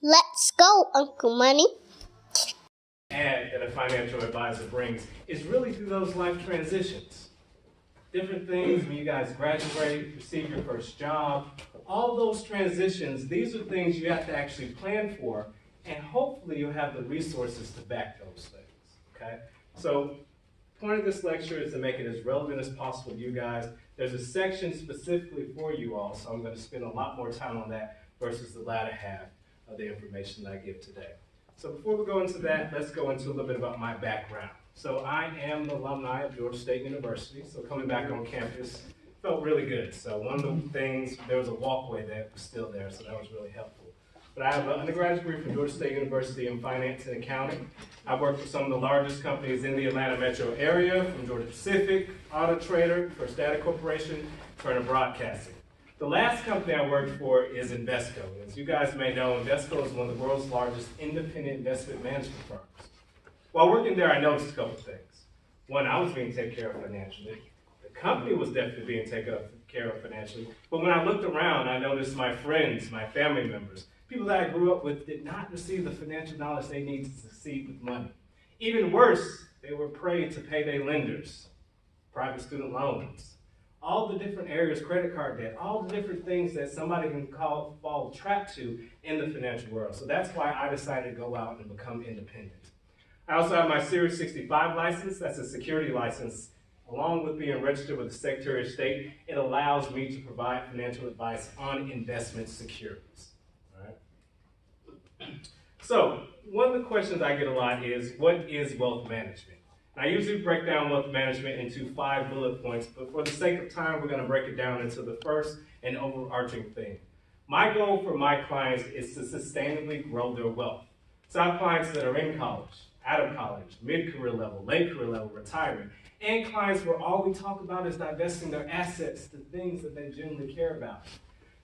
Let's go, Uncle Money. Add that a financial advisor brings is really through those life transitions. Different things when you guys graduate, receive your first job, all those transitions, these are things you have to actually plan for, and hopefully you'll have the resources to back those things, okay? So, the point of this lecture is to make it as relevant as possible to you guys. There's a section specifically for you all, so I'm going to spend a lot more time on that versus the latter half of the information that I give today. So before we go into that, let's go into a little bit about my background. So I am an alumni of Georgia State University, so coming back on campus felt really good. So one of the things, there was a walkway that was still there, so that was really helpful. But I have an undergraduate degree from Georgia State University in finance and accounting. I've worked for some of the largest companies in the Atlanta metro area, from Georgia Pacific, Auto Trader, First Data Corporation, Turner Broadcasting. The last company I worked for is Invesco. As you guys may know, Invesco is one of the world's largest independent investment management firms. While working there, I noticed a couple things. One, I was being taken care of financially. The company was definitely being taken care of financially. But when I looked around, I noticed my friends, my family members, people that I grew up with did not receive the financial knowledge they need to succeed with money. Even worse, they were prey to payday lenders, private student loans, all the different areas, credit card debt, all the different things that somebody can fall trapped to in the financial world. So that's why I decided to go out and become independent. I also have my Series 65 license. That's a security license. Along with being registered with the Secretary of State, it allows me to provide financial advice on investment securities. All right? So one of the questions I get a lot is, what is wealth management? I usually break down wealth management into 5 bullet points, but for the sake of time, we're going to break it down into the first and overarching thing. My goal for my clients is to sustainably grow their wealth. So I have clients that are in college, out of college, mid-career level, late career level, retiring, and clients where all we talk about is divesting their assets to things that they genuinely care about.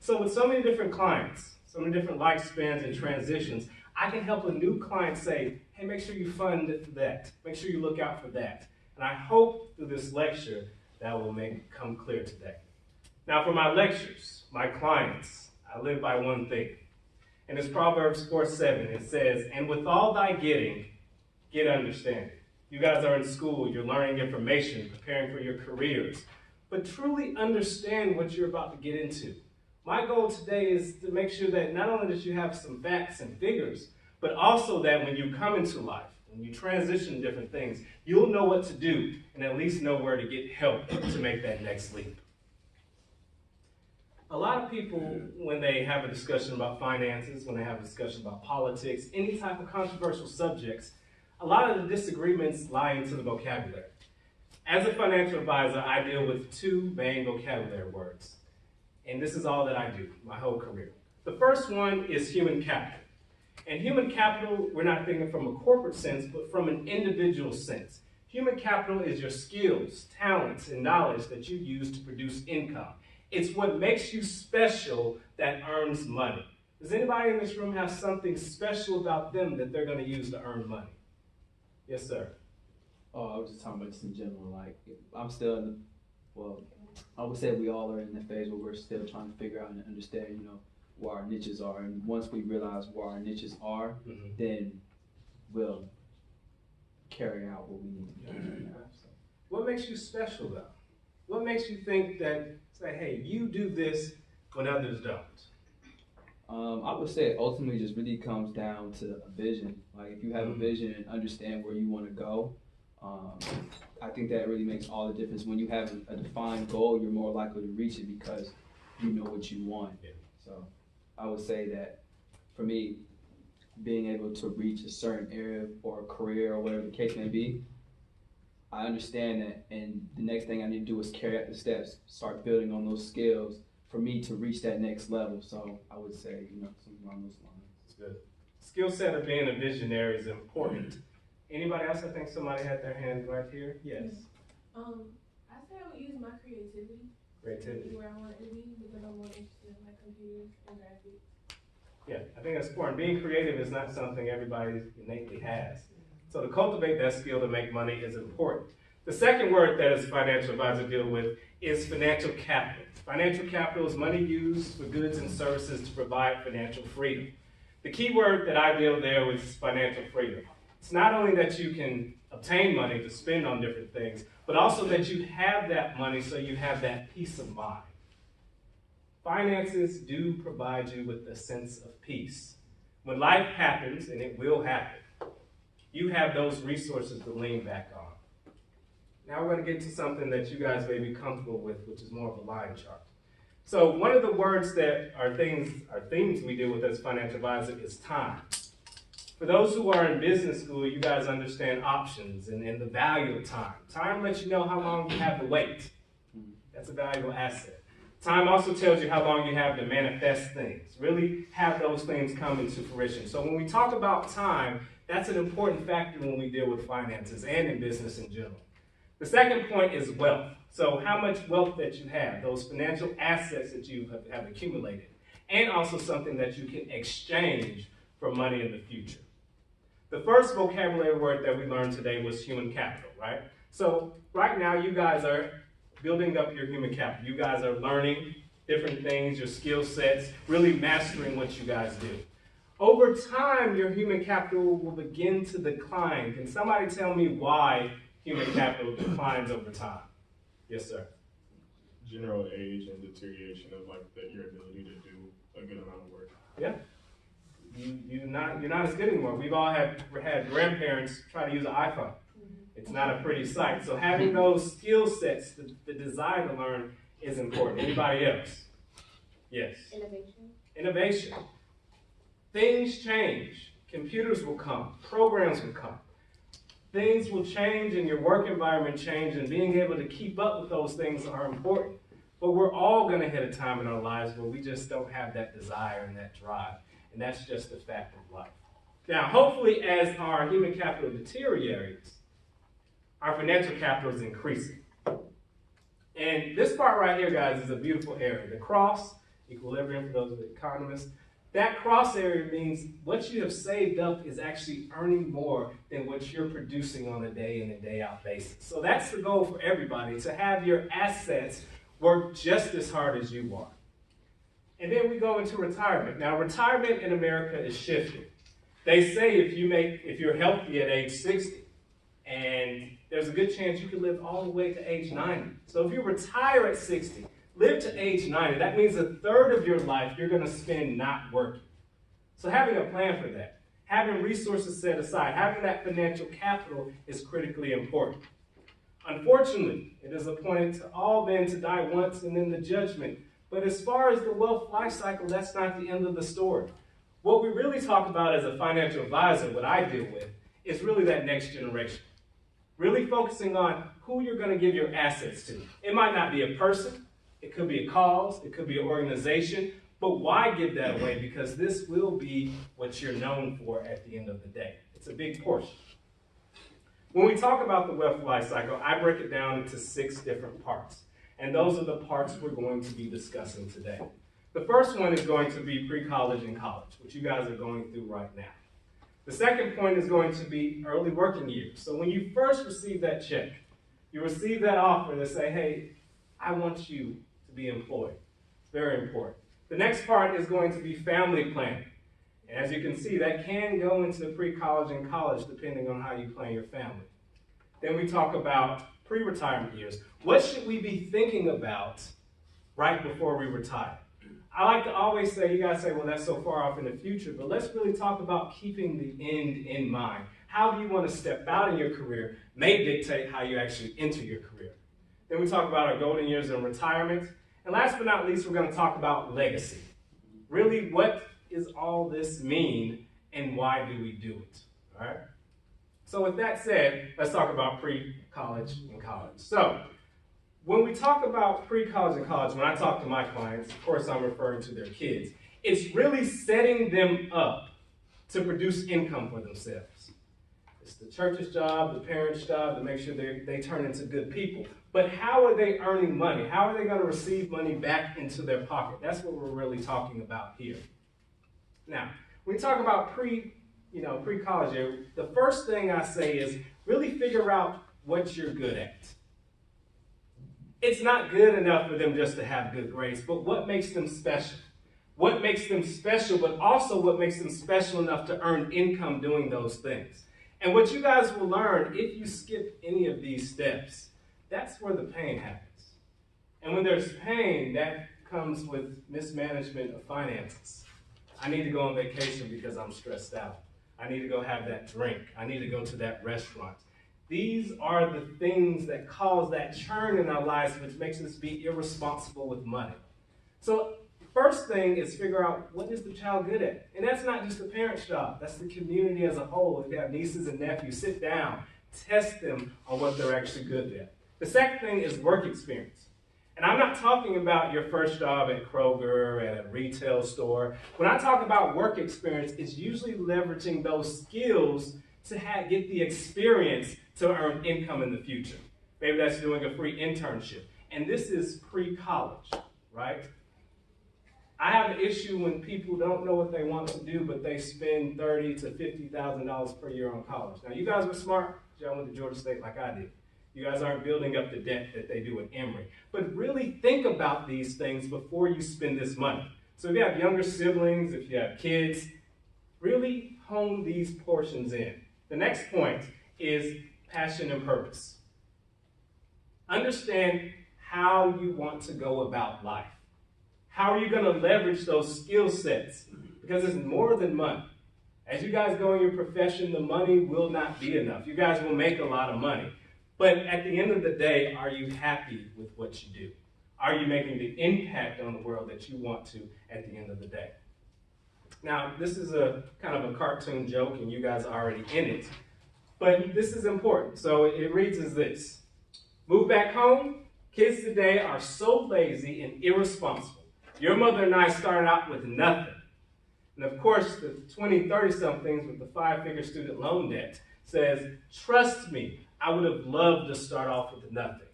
So with so many different clients, so many different lifespans and transitions, I can help a new client say, hey, make sure you fund that. Make sure you look out for that. And I hope through this lecture that will come clear today. Now for my lectures, my clients, I live by one thing. And it's Proverbs 4:7. It says, and with all thy getting, get understanding. You guys are in school, you're learning information, preparing for your careers. But truly understand what you're about to get into. My goal today is to make sure that not only that you have some facts and figures, but also that when you come into life, when you transition different things, you'll know what to do and at least know where to get help to make that next leap. A lot of people, when they have a discussion about finances, when they have a discussion about politics, any type of controversial subjects, a lot of the disagreements lie into the vocabulary. As a financial advisor, I deal with 2 main vocabulary words. And this is all that I do, my whole career. The first one is human capital. And human capital, we're not thinking from a corporate sense, but from an individual sense. Human capital is your skills, talents, and knowledge that you use to produce income. It's what makes you special that earns money. Does anybody in this room have something special about them that they're going to use to earn money? Yes, sir. Oh, I was just talking about just in general. Like, I'm still in the, well, I would say we all are in the phase where we're still trying to figure out and understand, where our niches are. And once we realize where our niches are, then we'll carry out what we need to do. What makes you special, though? What makes you think that, say, hey, you do this when others don't? I would say it ultimately just really comes down to a vision. Like, if you have a vision and understand where you want to go, I think that really makes all the difference. When you have a defined goal, you're more likely to reach it because you know what you want. Yeah. So I would say that for me, being able to reach a certain area or a career or whatever the case may be, I understand that, and the next thing I need to do is carry out the steps, start building on those skills for me to reach that next level. So I would say, something along those lines. That's good. Skill set of being a visionary is important. Anybody else? I think somebody had their hand right here. Yes. I say I would use my creativity. Creativity. Where I want it to be, because I'm more interested in like computers and graphics. Yeah, I think that's important. Being creative is not something everybody innately has. So to cultivate that skill to make money is important. The second word that as a financial advisor deal with is financial capital. Financial capital is money used for goods and services to provide financial freedom. The key word that I deal there was financial freedom. It's not only that you can obtain money to spend on different things, but also that you have that money so you have that peace of mind. Finances do provide you with a sense of peace. When life happens, and it will happen, you have those resources to lean back on. Now we're going to get to something that you guys may be comfortable with, which is more of a line chart. So one of the words that are themes we deal with as financial advisor is time. For those who are in business school, you guys understand options and the value of time. Time lets you know how long you have to wait. That's a valuable asset. Time also tells you how long you have to manifest things, really have those things come into fruition. So when we talk about time, that's an important factor when we deal with finances and in business in general. The second point is wealth. So how much wealth that you have, those financial assets that you have accumulated, and also something that you can exchange for money in the future. The first vocabulary word that we learned today was human capital, right? So right now you guys are building up your human capital. You guys are learning different things, your skill sets, really mastering what you guys do. Over time, your human capital will begin to decline. Can somebody tell me why human capital declines over time? Yes, sir. General age and deterioration of your ability to do a good amount of work. Yeah. You're not as good anymore. We've all had grandparents try to use an iPhone. It's not a pretty sight. So having those skill sets, the desire to learn is important. Anybody else? Yes. Innovation. Things change. Computers will come. Programs will come. Things will change and your work environment change, and being able to keep up with those things are important. But we're all going to hit a time in our lives where we just don't have that desire and that drive. And that's just the fact of life. Now, hopefully, as our human capital deteriorates, our financial capital is increasing. And this part right here, guys, is a beautiful area. The cross, equilibrium for those of the economists, that cross area means what you have saved up is actually earning more than what you're producing on a day in and day out basis. So that's the goal for everybody, to have your assets work just as hard as you are. And then we go into retirement. Now, retirement in America is shifting. They say if you're healthy at age 60, and there's a good chance you could live all the way to age 90. So if you retire at 60, live to age 90, that means a third of your life you're going to spend not working. So having a plan for that, having resources set aside, having that financial capital is critically important. Unfortunately, it is appointed to all men to die once and then the judgment. But as far as the wealth life cycle, that's not the end of the story. What we really talk about as a financial advisor, what I deal with, is really that next generation. Really focusing on who you're going to give your assets to. It might not be a person, it could be a cause, it could be an organization, but why give that away? Because this will be what you're known for at the end of the day. It's a big portion. When we talk about the wealth life cycle, I break it down into 6 different parts. And those are the parts we're going to be discussing today. The first one is going to be pre-college and college, which you guys are going through right now. The second point is going to be early working years. So when you first receive that check, you receive that offer to say, hey, I want you to be employed. It's very important. The next part is going to be family planning. And as you can see, that can go into pre-college and college depending on how you plan your family. Then we talk about pre-retirement years. What should we be thinking about right before we retire? I like to always say, you guys say, well, that's so far off in the future, but let's really talk about keeping the end in mind. How do you want to step out in your career may dictate how you actually enter your career. Then we talk about our golden years in retirement. And last but not least, we're going to talk about legacy. Really, what does all this mean and why do we do it? All right? So with that said, let's talk about pre-college and college. So when we talk about pre-college and college, when I talk to my clients, of course I'm referring to their kids, it's really setting them up to produce income for themselves. It's the church's job, the parents' job to make sure they turn into good people. But how are they earning money? How are they going to receive money back into their pocket? That's what we're really talking about here. Now, when we talk about pre-college year, the first thing I say is really figure out what you're good at. It's not good enough for them just to have good grades, but what makes them special? what makes them special, but also what makes them special enough to earn income doing those things. And what you guys will learn, if you skip any of these steps, that's where the pain happens. And when there's pain, that comes with mismanagement of finances. I need to go on vacation because I'm stressed out. I need to go have that drink. I need to go to that restaurant. These are the things that cause that churn in our lives, which makes us be irresponsible with money. So first thing is figure out, what is the child good at? And that's not just the parent's job. That's the community as a whole. If you have nieces and nephews, sit down, test them on what they're actually good at. The second thing is work experience. And I'm not talking about your first job at Kroger, at a retail store. When I talk about work experience, it's usually leveraging those skills to get the experience to earn income in the future. Maybe that's doing a free internship. And this is pre-college, right? I have an issue when people don't know what they want to do, but they spend $30,000 to $50,000 per year on college. Now, you guys were smart. Y'all went to Georgia State like I did. You guys aren't building up the debt that they do at Emory. But really think about these things before you spend this money. So if you have younger siblings, if you have kids, really hone these portions in. The next point is passion and purpose. Understand how you want to go about life. How are you going to leverage those skill sets? Because it's more than money. As you guys go in your profession, the money will not be enough. You guys will make a lot of money. But at the end of the day, are you happy with what you do? Are you making the impact on the world that you want to at the end of the day? Now, this is a kind of a cartoon joke, and you guys are already in it. But this is important. So it reads as this. Move back home. Kids today are so lazy and irresponsible. Your mother and I started out with nothing. And of course, the 20, 30-somethings with the 5-figure student loan debt says, trust me, I would have loved to start off with nothing.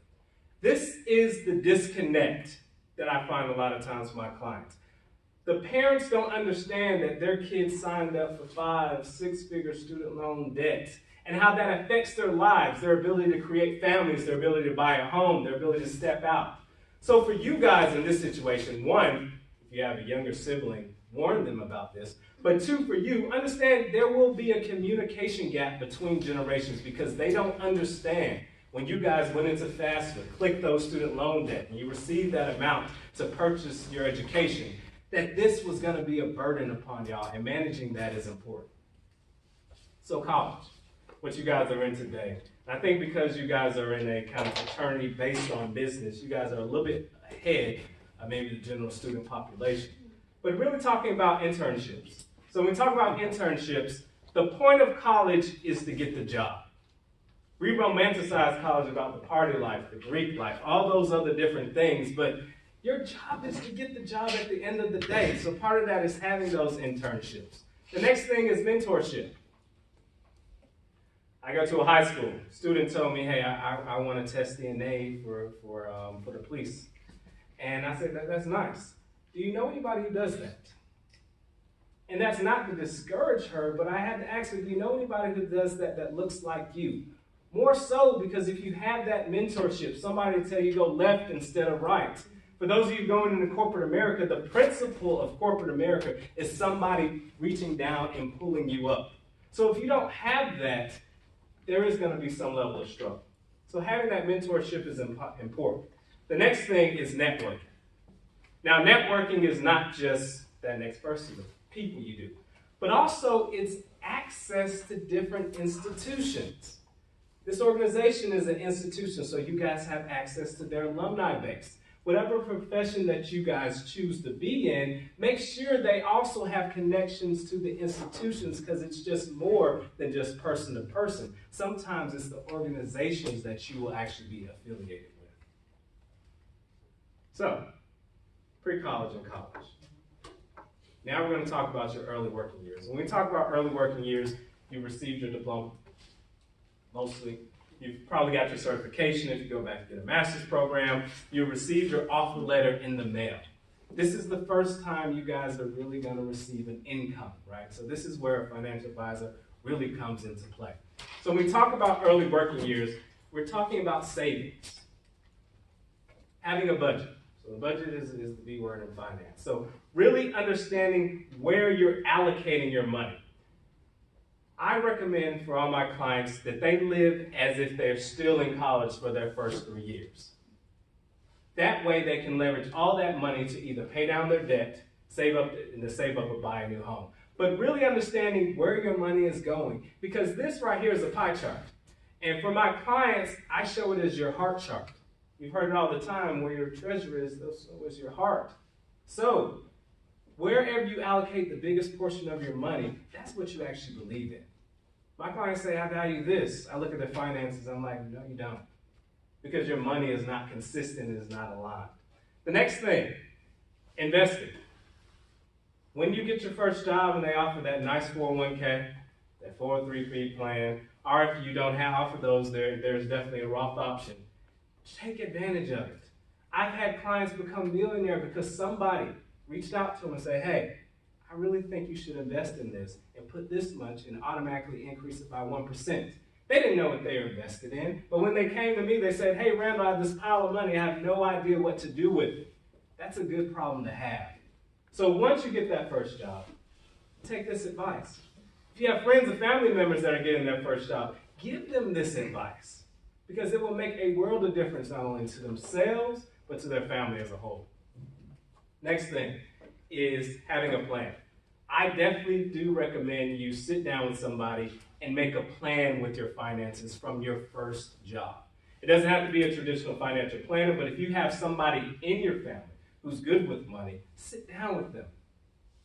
This is the disconnect that I find a lot of times with my clients. The parents don't understand that their kids signed up for 5, 6-figure student loan debt and how that affects their lives, their ability to create families, their ability to buy a home, their ability to step out. So for you guys in this situation, one, if you have a younger sibling, warn them about this. But two, for you, understand there will be a communication gap between generations because they don't understand when you guys went into FAFSA, clicked those student loan debt, and you received that amount to purchase your education, that this was going to be a burden upon y'all, and managing that is important. So college, what you guys are in today. I think because you guys are in a kind of fraternity based on business, you guys are a little bit ahead of maybe the general student population. But really talking about internships. So when we talk about internships, the point of college is to get the job. We romanticize college about the party life, the Greek life, all those other different things, but your job is to get the job at the end of the day. So part of that is having those internships. The next thing is mentorship. I go to a high school. A student told me, hey, I want to test DNA for the police. And I said, that's nice. Do you know anybody who does that? And that's not to discourage her, but I had to ask her, do you know anybody who does that looks like you? More so because if you have that mentorship, somebody to tell you go left instead of right. For those of you going into corporate America, the principle of corporate America is somebody reaching down and pulling you up. So if you don't have that, there is going to be some level of struggle. So having that mentorship is important. The next thing is networking. Now, networking is not just that next person, the people you do, but also it's access to different institutions. This organization is an institution, so you guys have access to their alumni base. Whatever profession that you guys choose to be in, make sure they also have connections to the institutions because it's just more than just person to person. Sometimes it's the organizations that you will actually be affiliated with. So, pre-college and college. Now we're going to talk about your early working years. When we talk about early working years, you received your diploma, mostly. You've probably got your certification if you go back to get a master's program. You received your offer letter in the mail. This is the first time you guys are really going to receive an income, right? So this is where a financial advisor really comes into play. So when we talk about early working years, we're talking about savings. Having a budget. So the budget is the B word in finance. So Really understanding where you're allocating your money. I recommend for all my clients that they live as if they're still in college for their first 3 years. That way they can leverage all that money to either pay down their debt, save up or buy a new home. But really understanding where your money is going, because this right here is a pie chart. And for my clients, I show it as your heart chart. You've heard it all the time, where your treasure is, so is your heart. So, wherever you allocate the biggest portion of your money, that's what you actually believe in. My clients say, I value this. I look at their finances, I'm like, no, you don't. Because your money is not consistent, it is not aligned. The next thing, investing. When you get your first job and they offer that nice 401k, that 403b plan, or if you don't offer those, there's definitely a Roth option. Take advantage of it. I've had clients become millionaire because somebody reached out to them and said, hey, I really think you should invest in this and put this much and automatically increase it by 1%. They didn't know what they were invested in, but when they came to me, they said, hey, Randall, I have this pile of money. I have no idea what to do with it. That's a good problem to have. So once you get that first job, take this advice. If you have friends and family members that are getting their first job, give them this advice because it will make a world of difference not only to themselves, but to their family as a whole. Next thing is having a plan. I definitely do recommend you sit down with somebody and make a plan with your finances from your first job. It doesn't have to be a traditional financial planner, but if you have somebody in your family who's good with money, sit down with them.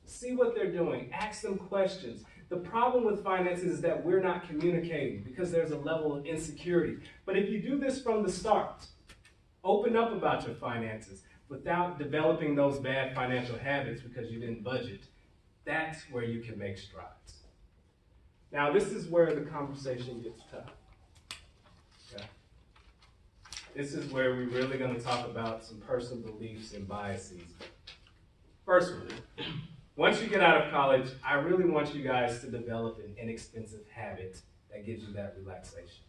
See what they're doing. Ask them questions. The problem with finances is that we're not communicating because there's a level of insecurity. But if you do this from the start, open up about your finances without developing those bad financial habits because you didn't budget, that's where you can make strides. Now, this is where the conversation gets tough. Okay? This is where we're really going to talk about some personal beliefs and biases. First one, once you get out of college, I really want you guys to develop an inexpensive habit that gives you that relaxation.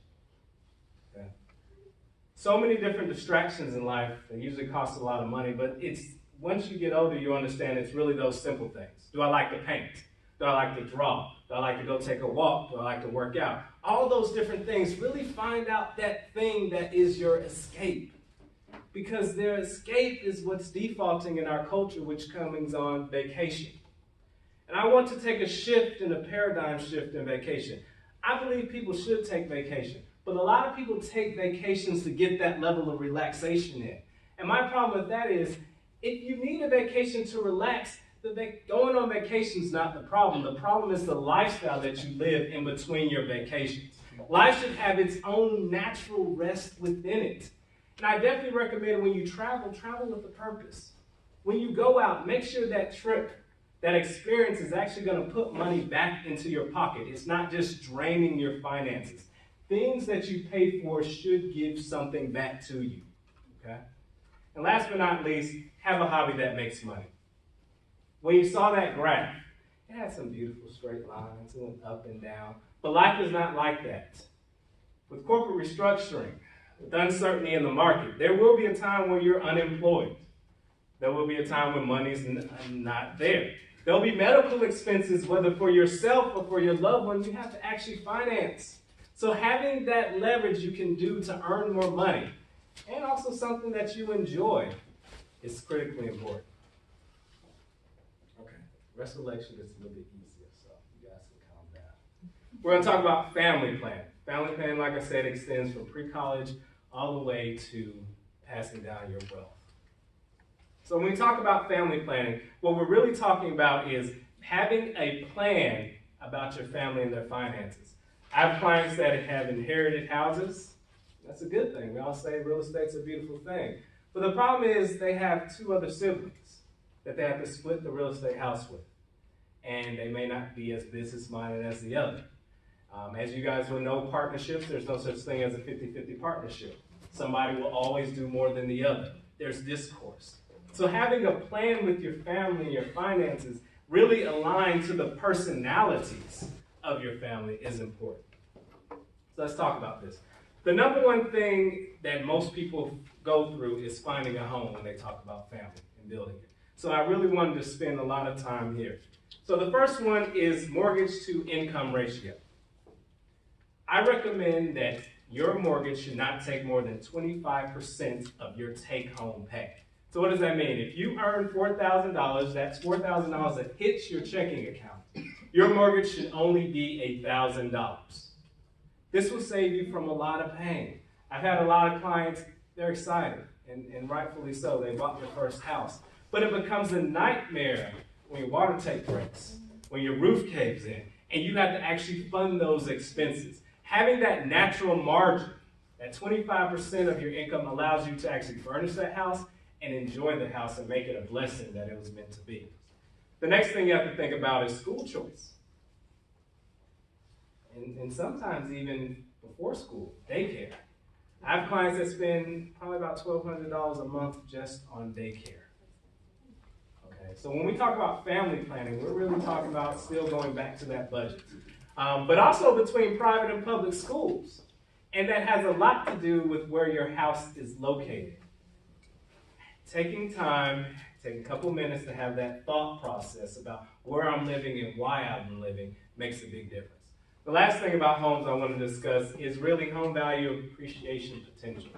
Okay? So many different distractions in life that usually cost a lot of money, but it's once you get older, you understand it's really those simple things. Do I like to paint? Do I like to draw? Do I like to go take a walk? Do I like to work out? All those different things, really find out that thing that is your escape. Because their escape is what's defaulting in our culture, which comes on vacation. And I want to take a shift and a paradigm shift in vacation. I believe people should take vacation, but a lot of people take vacations to get that level of relaxation in. And my problem with that is, if you need a vacation to relax, going on vacation is not the problem. The problem is the lifestyle that you live in between your vacations. Life should have its own natural rest within it. And I definitely recommend when you travel with a purpose. When you go out, make sure that trip, that experience is actually going to put money back into your pocket. It's not just draining your finances. Things that you pay for should give something back to you. Okay? And last but not least, have a hobby that makes money. When you saw that graph, it had some beautiful straight lines, it went up and down. But life is not like that. With corporate restructuring, with uncertainty in the market, there will be a time when you're unemployed. There will be a time when money's not there. There'll be medical expenses, whether for yourself or for your loved ones, you have to actually finance. So having that leverage you can do to earn more money, and also something that you enjoy, is critically important. Okay, the rest of the lecture gets a little bit easier, so you guys can calm down. We're going to talk about family planning. Family planning, like I said, extends from pre-college all the way to passing down your wealth. So when we talk about family planning, what we're really talking about is having a plan about your family and their finances. I have clients that have inherited houses. That's a good thing. We all say real estate's a beautiful thing. But the problem is they have two other siblings that they have to split the real estate house with. And they may not be as business-minded as the other. As you guys will know, partnerships, there's no such thing as a 50-50 partnership. Somebody will always do more than the other. There's discourse. So having a plan with your family and your finances really aligned to the personalities of your family is important. So let's talk about this. The number one thing that most people go through is finding a home when they talk about family and building it. So I really wanted to spend a lot of time here. So the first one is mortgage to income ratio. I recommend that your mortgage should not take more than 25% of your take-home pay. So what does that mean? If you earn $4,000, that's $4,000 that hits your checking account. Your mortgage should only be $1,000. This will save you from a lot of pain. I've had a lot of clients, they're excited, and rightfully so. They bought their first house. But it becomes a nightmare when your water tank breaks, when your roof caves in, and you have to actually fund those expenses. Having that natural margin, that 25% of your income, allows you to actually furnish that house and enjoy the house and make it a blessing that it was meant to be. The next thing you have to think about is school choice. And sometimes even before school, daycare. I have clients that spend probably about $1,200 a month just on daycare. Okay, so when we talk about family planning, we're really talking about still going back to that budget. But also between private and public schools. And that has a lot to do with where your house is located. Taking time, take a couple minutes to have that thought process about where I'm living and why I'm living makes a big difference. The last thing about homes I want to discuss is really home value appreciation potential.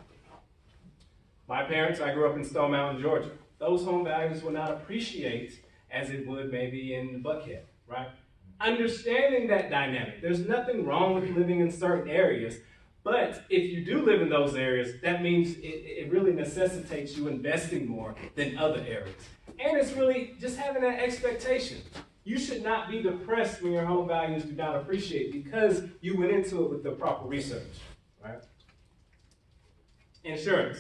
My parents, I grew up in Stone Mountain, Georgia. Those home values will not appreciate as it would maybe in Buckhead, right? Understanding that dynamic. There's nothing wrong with living in certain areas, but if you do live in those areas, that means it really necessitates you investing more than other areas. And it's really just having that expectation. You should not be depressed when your home values do not appreciate because you went into it with the proper research, right? Insurance.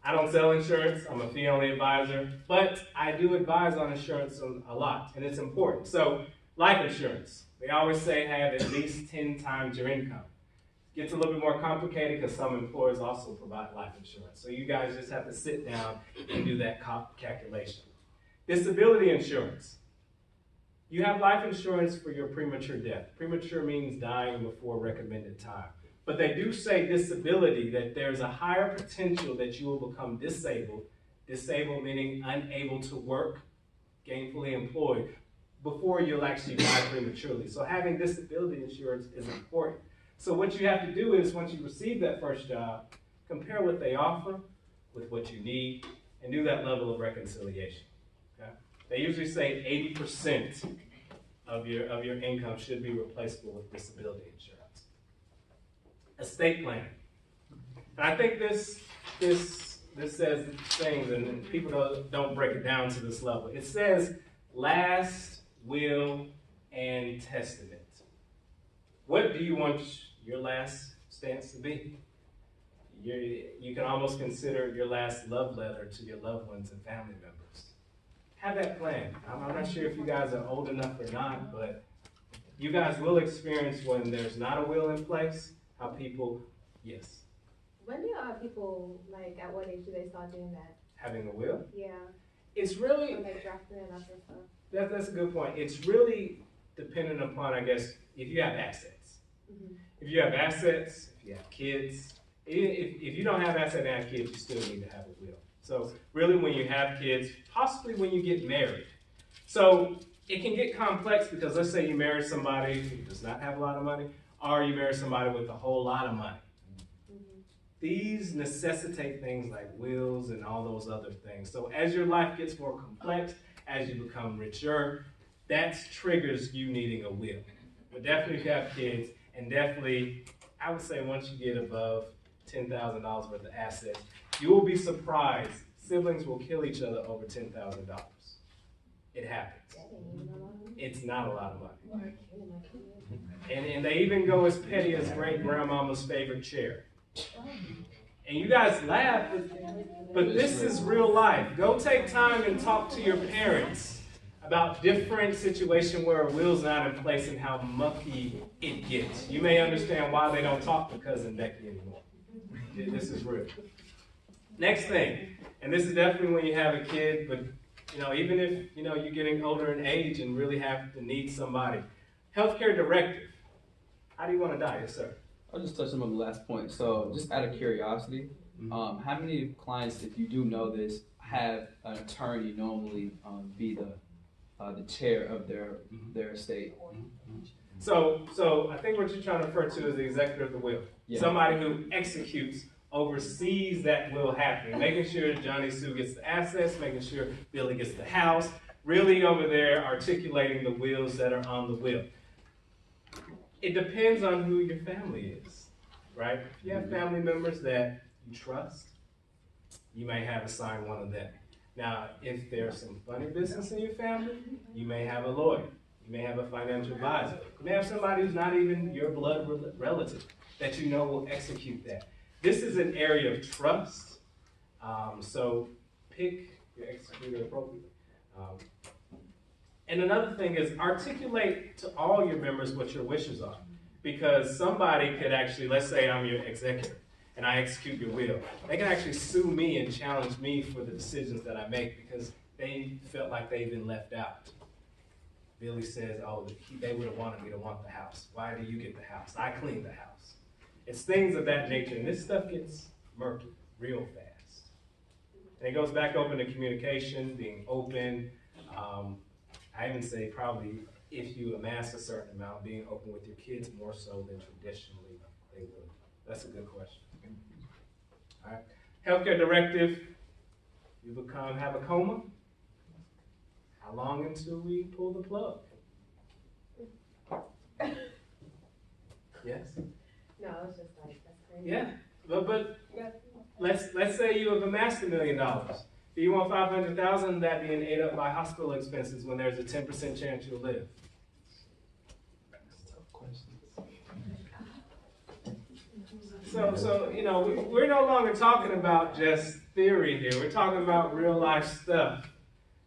I don't sell insurance. I'm a fee-only advisor, but I do advise on insurance a lot, and it's important. So, life insurance. We always say have at least 10 times your income. It gets a little bit more complicated because some employers also provide life insurance. So you guys just have to sit down and do that calculation. Disability insurance. You have life insurance for your premature death. Premature means dying before recommended time. But they do say disability, that there's a higher potential that you will become disabled. Disabled meaning unable to work, gainfully employed, before you'll actually die prematurely. So having disability insurance is important. So what you have to do is, once you receive that first job, compare what they offer with what you need and do that level of reconciliation. Okay? They usually say 80% of your income should be replaceable with disability insurance. Estate planning. And I think this says things, and people don't break it down to this level. It says last will and testament. What do you want your last stance to be? You can almost consider your last love letter to your loved ones and family members. Have that plan. I'm not sure if you guys are old enough or not, but you guys will experience when there's not a will in place, how people, yes. When do people, like, at what age do they start doing that? Having a will? Yeah. It's really, Or like drafting it up and stuff. that's a good point. It's really dependent upon, I guess, if you have assets. Mm-hmm. If you have assets, if you have kids, if you don't have assets and have kids, you still need to have a will. So really when you have kids, possibly when you get married. So it can get complex because let's say you marry somebody who does not have a lot of money, or you marry somebody with a whole lot of money. Mm-hmm. These necessitate things like wills and all those other things. So as your life gets more complex, as you become richer, that triggers you needing a will. But definitely if you have kids, and definitely, I would say once you get above $10,000 worth of assets, you will be surprised. Siblings will kill each other over $10,000. It happens. It's not a lot of money. And they even go as petty as great grandmama's favorite chair. And you guys laugh, but this is real life. Go take time and talk to your parents about different situations where a will's not in place and how mucky it gets. You may understand why they don't talk to Cousin Becky anymore. This is real. Next thing, and this is definitely when you have a kid, but even if you're getting older in age and really have to need somebody. Healthcare directive. How do you want to die? Yes, sir. I'll just touch on the last point. So just out of curiosity, how many clients, if you do know this, have an attorney normally be the chair of their estate. So I think what you're trying to refer to is the executor of the will. Yeah. Somebody who executes, oversees that will happening, making sure Johnny Sue gets the assets, making sure Billy gets the house, really over there articulating the wills that are on the will. It depends on who your family is, right? If you have family members that you trust, you may have assigned one of them. Now, if there's some funny business in your family, you may have a lawyer. You may have a financial advisor. You may have somebody who's not even your blood relative that you know will execute that. This is an area of trust, so pick your executor appropriately. And another thing is articulate to all your members what your wishes are. Because somebody could actually, let's say I'm your executor, and I execute your will. They can actually sue me and challenge me for the decisions that I make because they felt like they've been left out. Billy says, oh, they would have wanted me to want the house. Why do you get the house? I cleaned the house. It's things of that nature, and this stuff gets murky real fast. And it goes back open to communication, being open. I even say probably if you amass a certain amount, being open with your kids more so than traditionally they would. That's a good question. All right. Healthcare directive, you have a coma. How long until we pull the plug? Yes? No, it's just like, that's crazy. Yeah, but let's say you have amassed $1 million. Do you want 500,000 that being ate up by hospital expenses when there's a 10% chance you'll live? Tough questions. So you know, we're no longer talking about just theory here. We're talking about real life stuff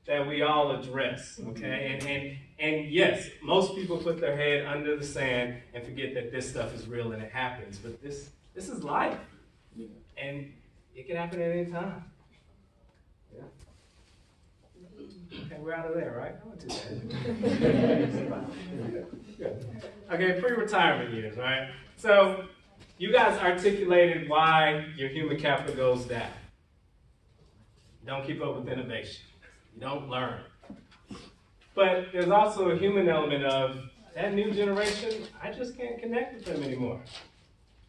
that we all address, okay? And yes, most people put their head under the sand and forget that this stuff is real and it happens. But this is life, and it can happen at any time. Yeah. Okay, we're out of there, right? Not too bad. Okay, pre-retirement years, right? So you guys articulated why your human capital goes down. You don't keep up with innovation. You don't learn. But there's also a human element of that new generation, I just can't connect with them anymore.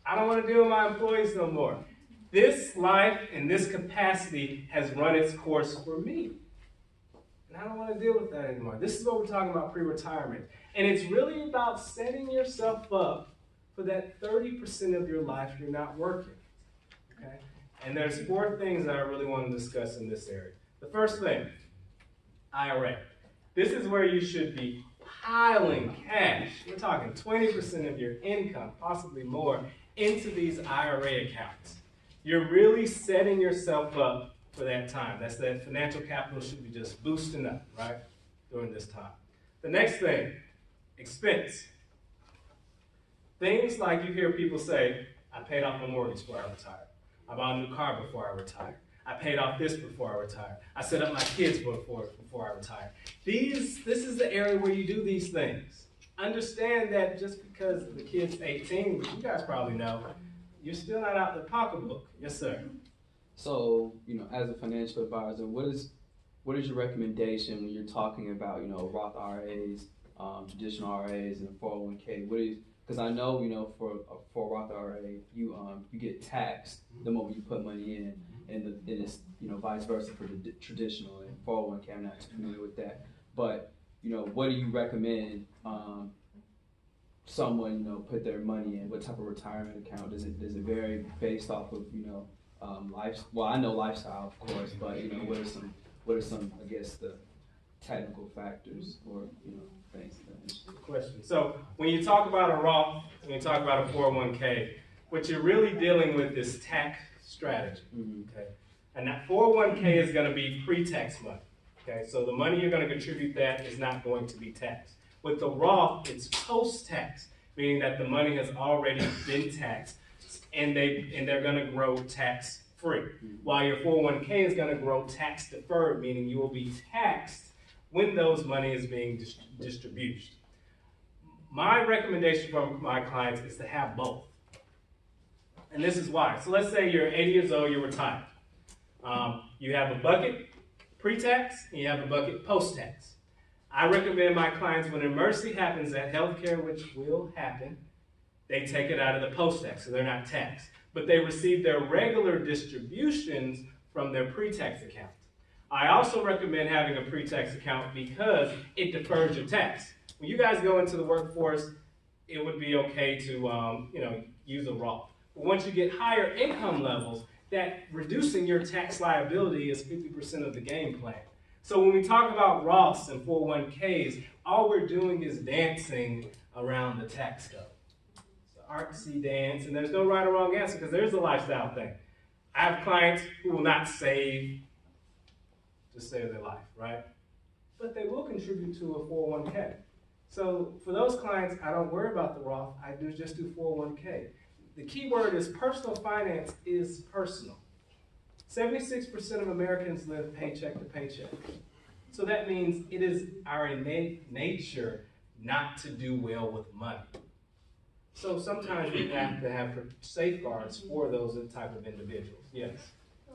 I don't want to deal with my employees no more. This life and this capacity has run its course for me. And I don't want to deal with that anymore. This is what we're talking about pre-retirement. And it's really about setting yourself up for that 30% of your life you're not working. Okay? And there's 4 things that I really want to discuss in this area. The first thing, IRA. This is where you should be piling cash. We're talking 20% of your income, possibly more, into these IRA accounts. You're really setting yourself up for that time. That's that financial capital should be just boosting up, right, during this time. The next thing, expense. Things like you hear people say, I paid off my mortgage before I retired. I bought a new car before I retired. I paid off this before I retired. I set up my kids before I retired. This is the area where you do these things. Understand that just because the kid's 18, which you guys probably know, you're still not out the pocketbook. Yes, sir. So, you know, as a financial advisor, what is your recommendation when you're talking about, you know, Roth IRAs, traditional IRAs, and a 401k? Because I know, you know, for a Roth IRA, you get taxed the moment you put money in, and it's, you know, vice versa for the traditional and 401k. I'm not too familiar with that, but you know, what do you recommend someone, you know, put their money in? What type of retirement account does it vary based off of, you know, life? Well, I know lifestyle, of course, but you know, what are some I guess the technical factors or, you know, things. Good question. So when you talk about a Roth, when you talk about a 401k, what you're really dealing with is tax strategy. Okay, and that 401k is going to be pre-tax money. Okay, so the money you're going to contribute that is not going to be taxed. With the Roth, it's post-tax, meaning that the money has already been taxed, and they're going to grow tax-free. While your 401k is going to grow tax-deferred, meaning you will be taxed when those money is being distributed. My recommendation for my clients is to have both. And this is why. So let's say you're 80 years old, you're retired. You have a bucket pre-tax, and you have a bucket post-tax. I recommend my clients when emergency happens at healthcare, which will happen, they take it out of the post-tax, so they're not taxed. But they receive their regular distributions from their pre-tax account. I also recommend having a pre-tax account because it defers your tax. When you guys go into the workforce, it would be okay to use a Roth. But once you get higher income levels, that reducing your tax liability is 50% of the game plan. So when we talk about Roths and 401ks, all we're doing is dancing around the tax code. It's an artsy dance, and there's no right or wrong answer because there's a lifestyle thing. I have clients who will not save to save their life, right? But they will contribute to a 401k. So for those clients, I don't worry about the Roth. I just do 401k. The key word is personal finance is personal. 76% of Americans live paycheck to paycheck. So that means it is our innate nature not to do well with money. So sometimes we have to have safeguards for those type of individuals. Yes?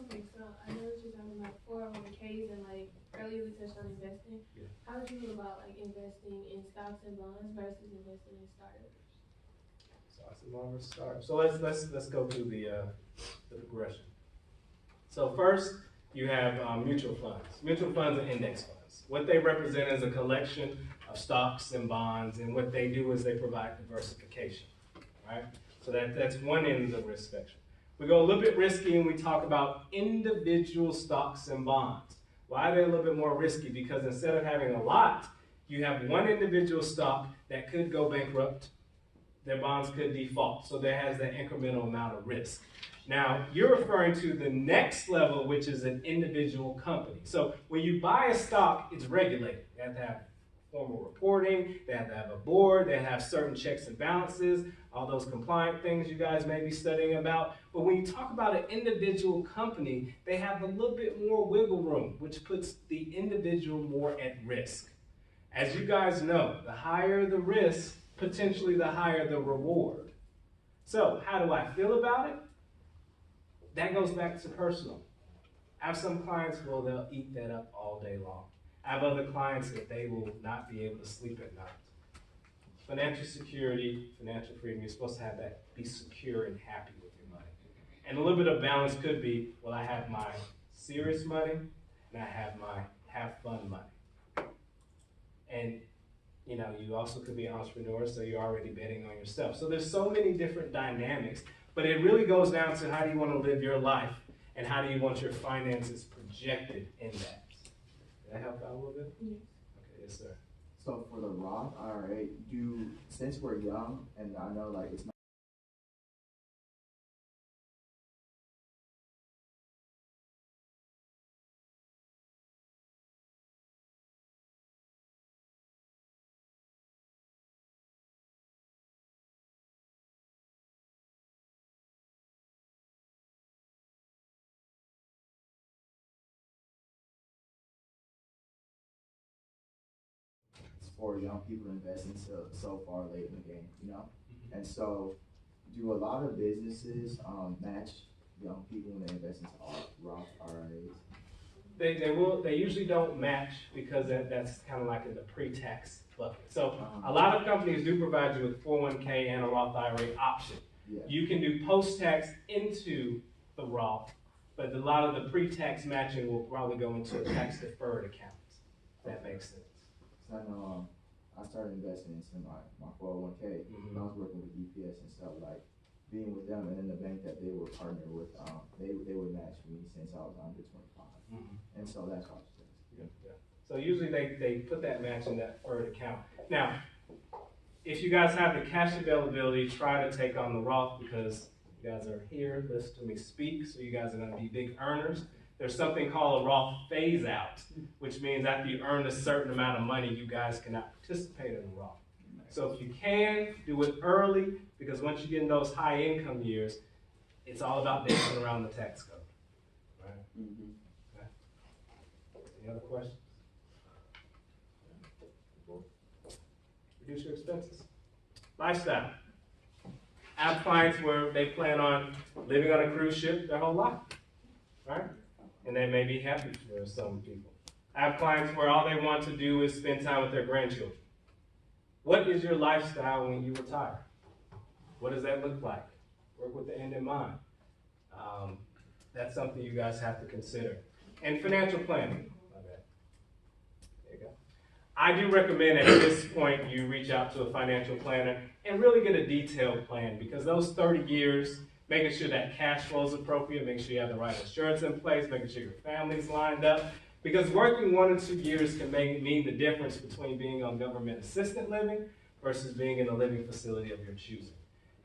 Okay, so I know that you're talking about 401ks and like earlier we touched on investing. Yeah. How do you feel about like investing in stocks and bonds versus investing in startups? So let's go through the progression. So first, you have mutual funds. Mutual funds are index funds. What they represent is a collection of stocks and bonds, and what they do is they provide diversification, right? So that's one end of the risk spectrum. We go a little bit risky and we talk about individual stocks and bonds. Why are they a little bit more risky? Because instead of having a lot, you have one individual stock that could go bankrupt. Their bonds could default. So that has that incremental amount of risk. Now, you're referring to the next level, which is an individual company. So when you buy a stock, it's regulated. They have to have formal reporting, they have to have a board, they have certain checks and balances, all those compliant things you guys may be studying about. But when you talk about an individual company, they have a little bit more wiggle room, which puts the individual more at risk. As you guys know, the higher the risk, potentially the higher the reward. So how do I feel about it? That goes back to personal. I have some clients who they'll eat that up all day long. I have other clients that they will not be able to sleep at night. Financial security, financial freedom, you're supposed to have that, be secure and happy with your money. And a little bit of balance could be, well, I have my serious money and I have my have fun money. And you also could be an entrepreneur, so you're already betting on yourself. So there's so many different dynamics, but it really goes down to how do you want to live your life and how do you want your finances projected in that. Did that help out a little bit? Yes. Okay, yes, sir. So for the Roth IRA, since we're young, and I know like it's not for young people to invest into so far late in the game, And so, do a lot of businesses match young people when they invest into Roth IRAs? They usually don't match because that's kind of like in the pre-tax bucket. So a lot of companies do provide you with 401k and a Roth IRA option. Yeah. You can do post-tax into the Roth, but a lot of the pre-tax matching will probably go into a tax-deferred account. If that makes sense. So I know I started investing into my 401k. Mm-hmm. I was working with UPS and stuff, like being with them, and then the bank that they were partnered with, they would match me since I was under 25. Mm-hmm. And so that's how it's Yeah. So usually they put that match in that deferred account. Now, if you guys have the cash availability, try to take on the Roth because you guys are here, listen to me speak, so you guys are going to be big earners. There's something called a Roth phase out, which means after you earn a certain amount of money, you guys cannot participate in the Roth. So if you can, do it early, because once you get in those high income years, it's all about dancing around the tax code. Right? Mm-hmm. Okay. Any other questions? Reduce your expenses. Lifestyle. I have clients where they plan on living on a cruise ship their whole life, right? and that may be happy for some people. I have clients where all they want to do is spend time with their grandchildren. What is your lifestyle when you retire? What does that look like? Work with the end in mind. That's something you guys have to consider. And financial planning. My bad. There you go. I do recommend at this point you reach out to a financial planner and really get a detailed plan, because those 30 years, making sure that cash flow is appropriate, making sure you have the right insurance in place, making sure your family's lined up, because working 1 or 2 years can mean the difference between being on government assisted living versus being in a living facility of your choosing.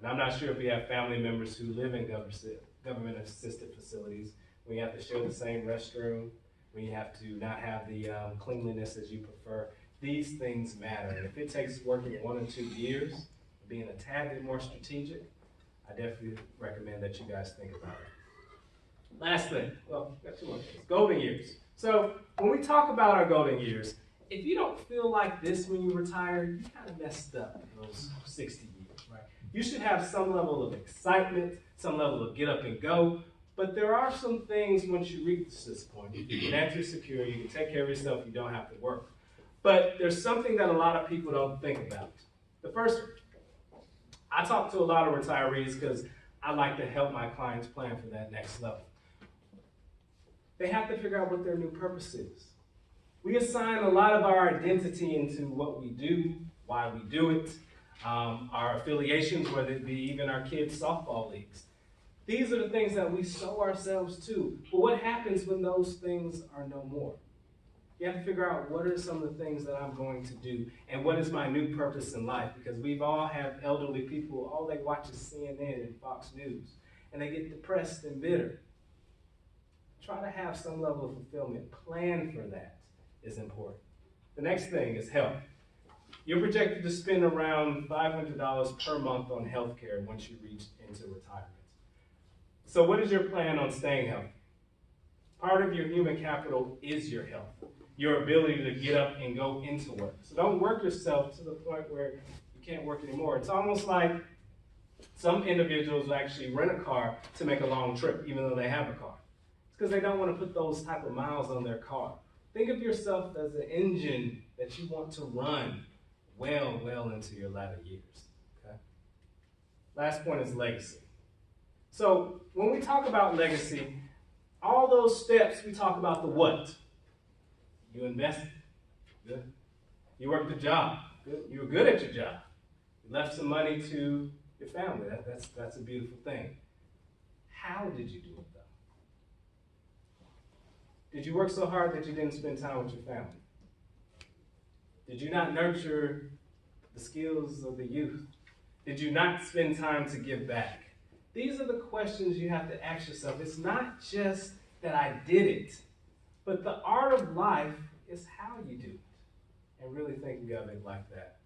And I'm not sure if you have family members who live in government assisted facilities, when you have to share the same restroom, when you have to not have the cleanliness as you prefer. These things matter. And if it takes working 1 or 2 years, being a tad bit more strategic, I definitely recommend that you guys think about it. Last thing, well, got 2 more things. Golden years. So when we talk about our golden years, if you don't feel like this when you retire, you kind of messed up those 60 years, right? You should have some level of excitement, some level of get up and go, but there are some things once you reach this point. You can financially secure, you can take care of yourself, you don't have to work. But there's something that a lot of people don't think about. The first one, I talk to a lot of retirees because I like to help my clients plan for that next level. They have to figure out what their new purpose is. We assign a lot of our identity into what we do, why we do it, our affiliations, whether it be even our kids' softball leagues. These are the things that we sew ourselves to. But what happens when those things are no more? You have to figure out what are some of the things that I'm going to do and what is my new purpose in life, because we've all have elderly people, all they watch is CNN and Fox News, and they get depressed and bitter. Try to have some level of fulfillment. Plan for that is important. The next thing is health. You're projected to spend around $500 per month on health care once you reach into retirement. So what is your plan on staying healthy? Part of your human capital is your health, your ability to get up and go into work. So don't work yourself to the point where you can't work anymore. It's almost like some individuals will actually rent a car to make a long trip, even though they have a car. It's because they don't want to put those type of miles on their car. Think of yourself as an engine that you want to run well into your latter years. Okay? Last point is legacy. So when we talk about legacy, all those steps, we talk about the what. You invested. Good. You worked a job. Good. You were good at your job. You left some money to your family. That's a beautiful thing. How did you do it, though? Did you work so hard that you didn't spend time with your family? Did you not nurture the skills of the youth? Did you not spend time to give back? These are the questions you have to ask yourself. It's not just that I did it, but the art of life is how you do it, and really thinking of it like that.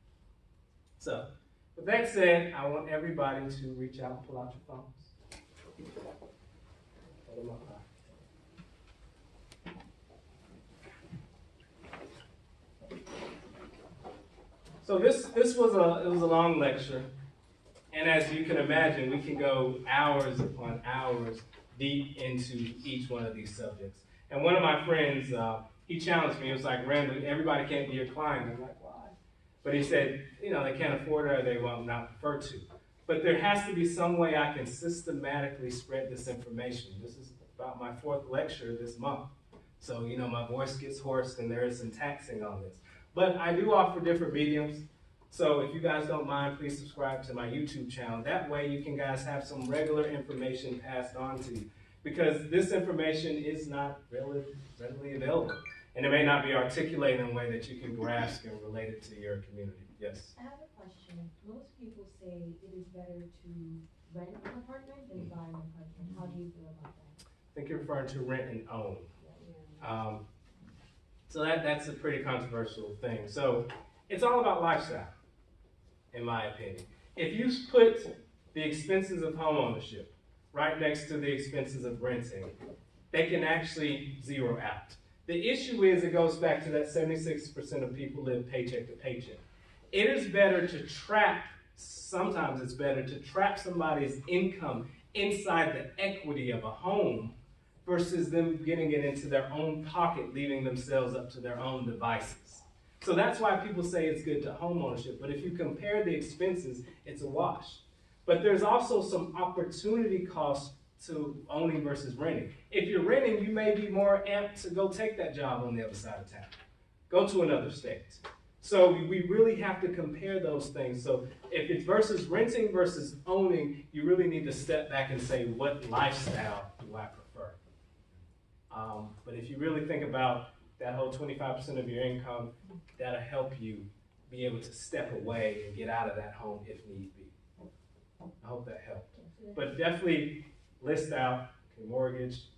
So, with that said, I want everybody to reach out and pull out your phones. Hold them up high. So this was a long lecture, and as you can imagine, we can go hours upon hours deep into each one of these subjects. And one of my friends, he challenged me. He was like, Randall, everybody can't be your client. I'm like, why? But he said, they can't afford it or they will not prefer to. But there has to be some way I can systematically spread this information. This is about my 4th lecture this month. So, my voice gets hoarse and there is some taxing on this. But I do offer different mediums. So if you guys don't mind, please subscribe to my YouTube channel. That way you can guys have some regular information passed on to you. Because this information is not readily available. And it may not be articulated in a way that you can grasp and relate it to your community. Yes? I have a question. Most people say it is better to rent an apartment than buy an apartment. How do you feel about that? I think you're referring to rent and own. So that's a pretty controversial thing. So it's all about lifestyle, in my opinion. If you put the expenses of homeownership right next to the expenses of renting, they can actually zero out. The issue is it goes back to that 76% of people live paycheck to paycheck. It is better to sometimes it's better to trap somebody's income inside the equity of a home versus them getting it into their own pocket, leaving themselves up to their own devices. So that's why people say it's good to home ownership, but if you compare the expenses, it's a wash. But there's also some opportunity costs to owning versus renting. If you're renting, you may be more amped to go take that job on the other side of town. Go to another state. So we really have to compare those things. So if it's versus renting versus owning, you really need to step back and say, what lifestyle do I prefer? But if you really think about that whole 25% of your income, that'll help you be able to step away and get out of that home if need be. I hope that helped. But definitely list out your mortgage,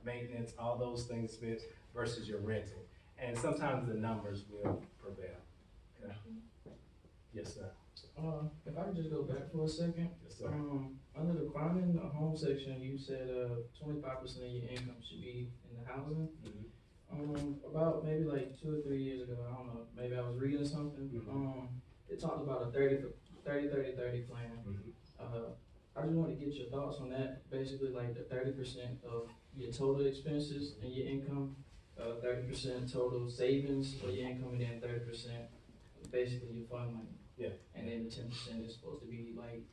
maintenance, all those things versus your renting. And sometimes the numbers will prevail. Okay. Yes, sir. If I could just go back for a second. Yes, sir. Under the finding the home section, you said 25% of your income should be in the housing. About maybe like 2 or 3 years ago, I don't know, maybe I was reading something. It talked about a 30-30-30 plan. I just want to get your thoughts on that. Basically, like the 30% of your total expenses and your income, 30% total savings for your income, and then 30% basically your fund money. Yeah. And then the 10% is supposed to be like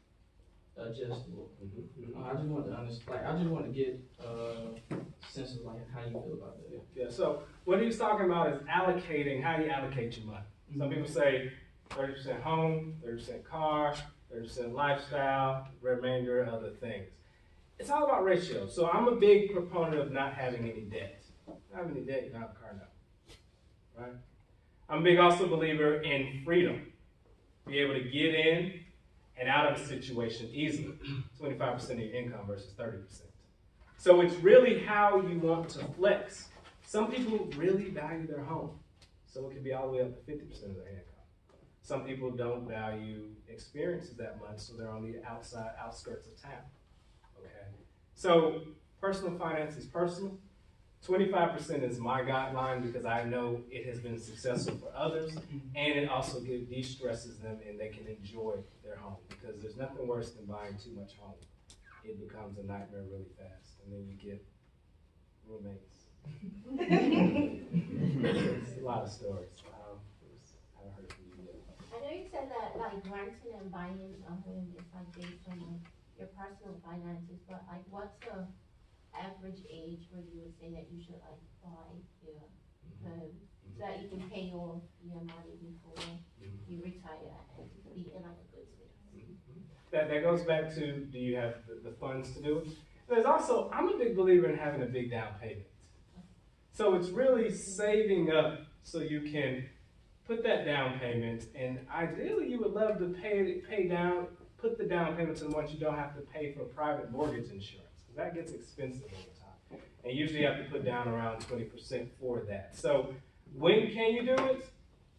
adjustable. I just want to understand. Like, I just want to get a sense of like how you feel about that. Yeah. So what he's talking about is allocating how you allocate your money. Some people say 30% home, 30% car, 30% lifestyle, remainder other things. It's all about ratios. So I'm a big proponent of not having any debt. Not having any debt, you don't have a car now. Right? I'm a big also believer in freedom. Be able to get in and out of a situation easily. 25% of your income versus 30%. So it's really how you want to flex. Some people really value their home. So it could be all the way up to 50% of their income. Some people don't value experiences that much, so they're on the outskirts of town. Okay. So personal finance is personal. 25% is my guideline because I know it has been successful for others, and it also de-stresses them and they can enjoy their home, because there's nothing worse than buying too much home. It becomes a nightmare really fast, and then you get roommates. It's a lot of stories. I heard from you. I know you said that like renting and buying a home is like based on like your personal finances, but like what's the average age where you would say that you should like buy your home so that you can pay off your money before you retire and be in like a good space? That goes back to, do you have the funds to do it? There's also, I'm a big believer in having a big down payment. So it's really saving up so you can put that down payment, and ideally you would love to put the down payment to the ones you don't have to pay for private mortgage insurance, because that gets expensive over time. And usually you have to put down around 20% for that. So when can you do it?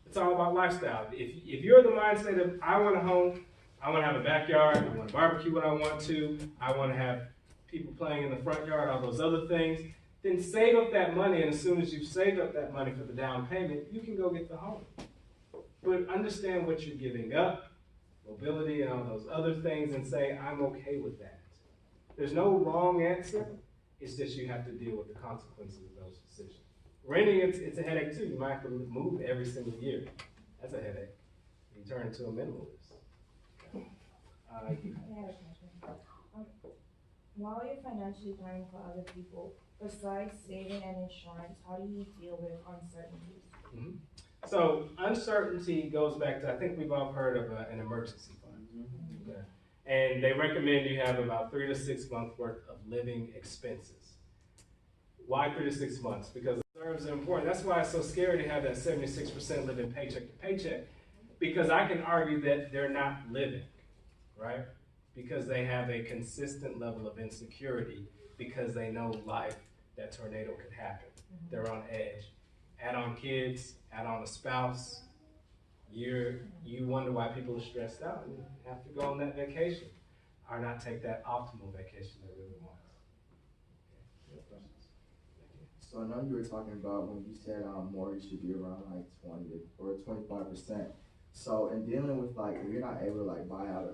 It's all about lifestyle. If you're the mindset of, I want a home, I want to have a backyard, I want to barbecue when I want to, I want to have people playing in the front yard, all those other things, then save up that money, and as soon as you've saved up that money for the down payment, you can go get the home. But understand what you're giving up, mobility and all those other things, and say, I'm okay with that. There's no wrong answer. It's just you have to deal with the consequences of those decisions. Renting, it's a headache too. You might have to move every single year. That's a headache. You turn into a minimalist. I have a question. While you're financially planning for other people, besides saving and insurance, how do you deal with uncertainties? So uncertainty goes back to, I think we've all heard of an emergency fund. Okay. And they recommend you have about 3 to 6 months worth of living expenses. Why 3 to 6 months? Because reserves are important. That's why it's so scary to have that 76% living paycheck to paycheck, because I can argue that they're not living, right? Because they have a consistent level of insecurity, because they know life, that tornado could happen. They're on edge. Add on kids, add on a spouse, you wonder why people are stressed out and have to go on that vacation, or not take that optimal vacation they really want. So I know you were talking about when you said mortgage should be around like 20 or 25%. So in dealing with like, if you're not able to like buy out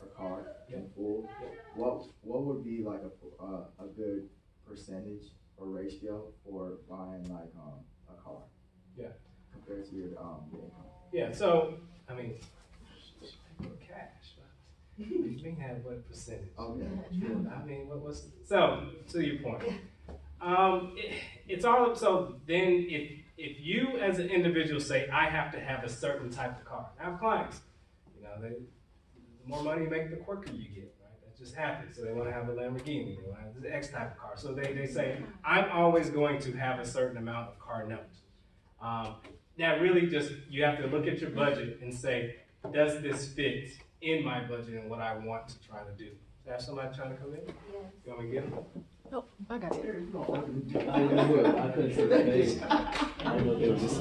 a car in full, what would be like a good percentage or ratio for buying like a car? Yeah. Compared to your income. Yeah. So I mean, cash. You may have what percentage? Okay. I mean, what's so to your point? It's all so. Then if you as an individual say I have to have a certain type of car, I have clients. You know, the more money you make, the quirkier you get. Right? That just happens. So they want to have a Lamborghini. They want to have the X type of car. So they say I'm always going to have a certain amount of car note. Now, really, just you have to look at your budget and say, does this fit in my budget and what I want to try to do? Is there somebody trying to come in? Yes. You want me to get them? Nope, I got it. I couldn't see the face. I didn't know if they were just.